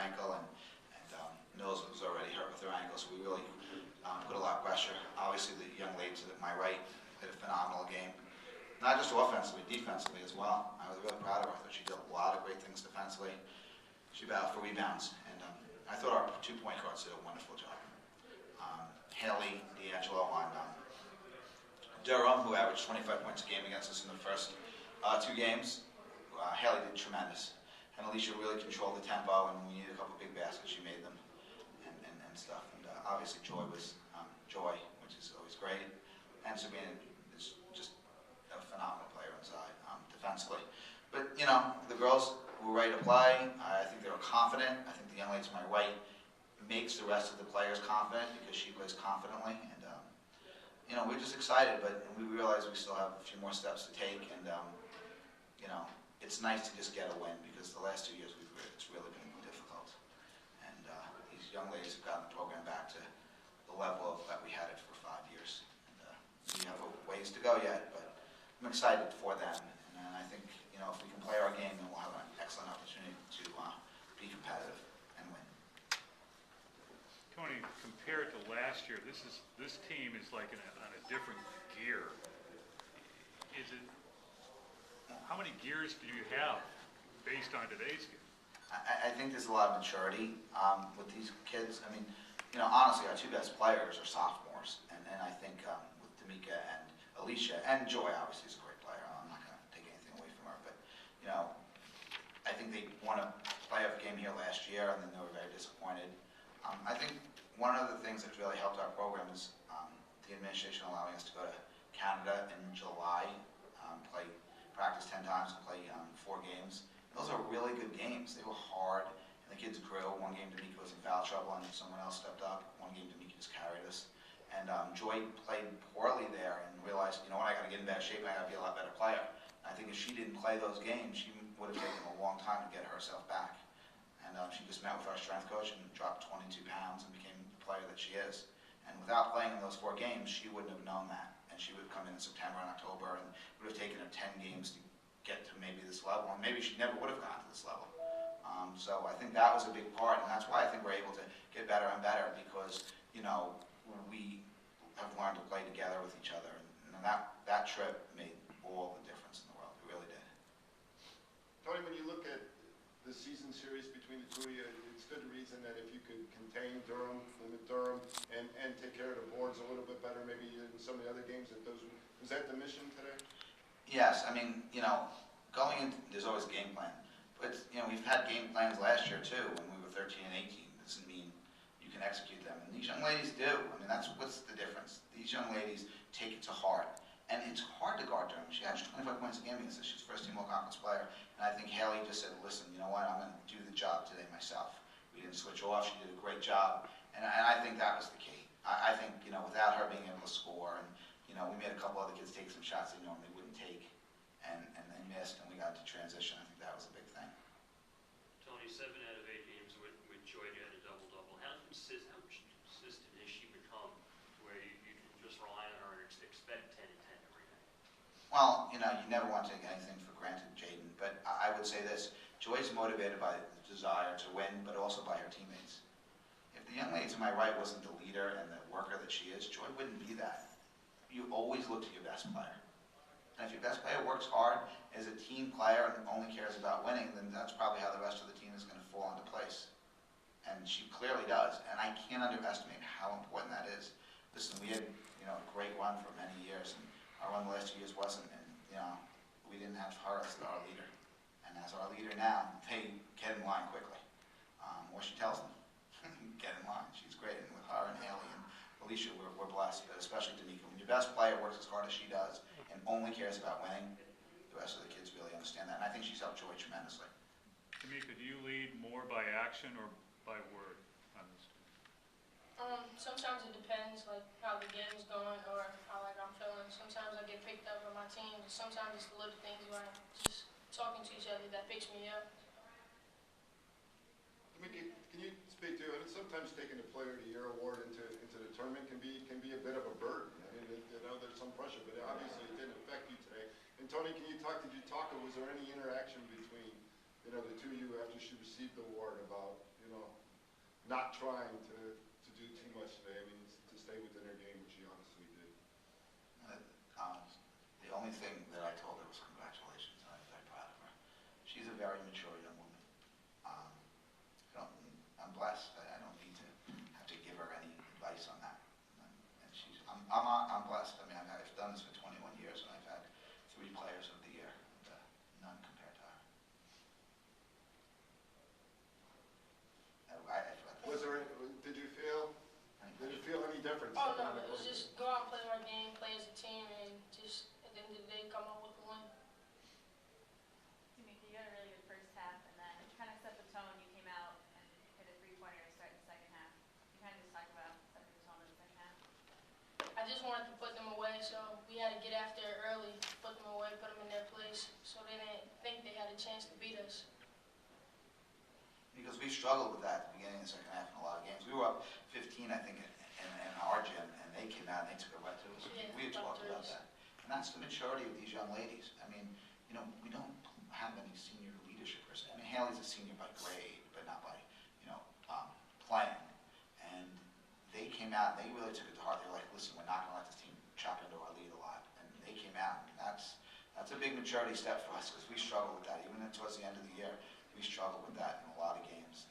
ankle, and Mills was already hurt with her ankle, so we really put a lot of pressure. Obviously, the young lady to my right did a phenomenal game. Not just offensively, defensively as well. I was really proud of her. I thought she did a lot of great things defensively. She battled for rebounds, and I thought our 2-point guards did a wonderful job. Haley D'Angelo on Durham, who averaged 25 points a game against us in the first 2 games. Haley did tremendous. And Alicia really controlled the tempo, and when we needed a couple big baskets, she made them and stuff. And obviously Joy was Joy, which is always great. And Sabina is just a phenomenal player inside, defensively. But, you know, the girls were ready to play. I think they were confident. I think the young lady to my right makes the rest of the players confident because she plays confidently. And, you know, we're just excited, but we realize we still have a few more steps to take. And, you know, it's nice to just get a win because the last 2 years it's really been difficult. And these young ladies have gotten the program back to the level that we had it for 5 years. And we have a ways to go yet, but I'm excited for them. And I think, you know, if we can play our game, then we'll have an excellent opportunity to be competitive and win. Tony, compared to last year, this team is like on a different gear. Is it? How many gears do you have based on today's game? I think there's a lot of maturity with these kids. I mean, you know, honestly, our 2 best players are sophomores, and I think with Damika and Alicia, and Joy obviously is a great player. I'm not going to take anything away from her, but you know, I think they won a playoff game here last year, and then they were very disappointed. I think one of the things that's really helped our program is the administration allowing us to go to Canada in July, practice 10 times and play 4 games. Those are really good games. They were hard, and the kids grew. One game Damika was in foul trouble, and someone else stepped up. One game Damika just carried us. And Joy played poorly there and realized, you know what, I got to get in better shape, and I got to be a lot better player. And I think if she didn't play those games, she would have taken a long time to get herself back. And she just met with our strength coach and dropped 22 pounds and became the player that she is. And without playing in those 4 games, she wouldn't have known that. And she would have come in September and October, and it would have taken her 10 games to get to maybe this level, and maybe she never would have gotten to this level. So I think that was a big part, and that's why I think we're able to get better and better because, you know, we have learned to play together with each other, and that trip made all the difference in the world. It really did. Tony, when you look at the season series between the 2 of you, it's good reason that if you could contain Durham, limit Durham, and take care of the boards a little bit better, maybe in some of the other games, was that the mission today? Yes, I mean, you know, going in, there's always a game plan. But, you know, we've had game plans last year, too, when we were 13 and 18. Doesn't mean you can execute them. And these young ladies do. I mean, what's the difference. These young ladies take it to heart. And it's hard to guard Durham. She averaged 25 points a game against us. She's first-team all-conference player. And I think Haley just said, listen, you know what, I'm going to do the job today myself. We didn't switch off. She did a great job. And I think that was the key. I think, you know, without her being able to score, and, you know, we made a couple other kids take some shots they normally wouldn't take. And they missed, and we got to transition. I think that was a big thing. Tony, 7 out of 8 games with Joy had a double-double. How consistent has she become where you can just rely on her and expect 10 and 10 every night? Well, you know, you never want to take anything for granted, Jaden, but I would say this. Joy's motivated by the desire to win, but also by her teammates. If the young lady to my right wasn't the leader and the worker that she is, Joy wouldn't be that. You always look to your best player. And if your best player works hard, is a team player, and only cares about winning, then that's probably how the rest of the team is going to fall into place. And she clearly does, and I can't underestimate how important that is. Listen, we had, you know, a great run for many years, and our run the last 2 years wasn't, and, you know, we didn't have her as our leader. And as our leader now, they get in line quickly. Or she tells them, get in line. She's great, and with her and Haley and Alicia, we're blessed, but especially Damika. When your best player works as hard as she does, and only cares about winning, the rest of the kids really understand that. And I think she's helped Joy tremendously. Damika, do you lead more by action or by word on this? Sometimes it depends, like how the game's going or how like I'm feeling. Sometimes I get picked up by my team. Sometimes it's the little things where I'm just talking to each other that picks me up. Damika, can you speak to it? Sometimes taking the Player of the Year award into the tournament can be a bit of a burden. I mean, you know, there's some pressure, but obviously it didn't affect you today. And Tony, did you talk? Was there any interaction between, you know, the 2 of you after she received the award about, you not trying to do too much today. I mean, to stay within her game, which she honestly did. The only thing that I told her was congratulations, and I'm very proud of her. She's a very mature young woman. I'm blessed. I don't need to have to give her any advice on that. And I'm blessed. I mean, I've done this for 21 years, and I've had 3 players of the year, and, none compared to her. Did you feel any difference? Oh no, it was just go out and play our game, play as a team, and just at the end of the day come up with a win. Damika, you had a really good first half, and then it kind of set the tone. You came out and hit a 3-pointer to start the second half. You kind of just talk about setting the tone in the second half. I just wanted to put them away, so we had to get after it early, put them away, put them in their place, so they didn't think they had a chance to beat us. Because we struggled with that at the beginning of the second half in a lot of games. We were up 15, I think, in our gym, and they came out and they took it right to us. Yeah, We had talked about that. And that's the maturity of these young ladies. I mean, we don't have any senior leadership person. I mean, Haley's a senior by grade, but not by, playing. And they came out and they really took it to heart. They were like, listen, we're not going to let this team chop into our lead a lot. And they came out, and that's a big maturity step for us because we struggled with that. Even towards the end of the year, we struggled with that in a lot of games.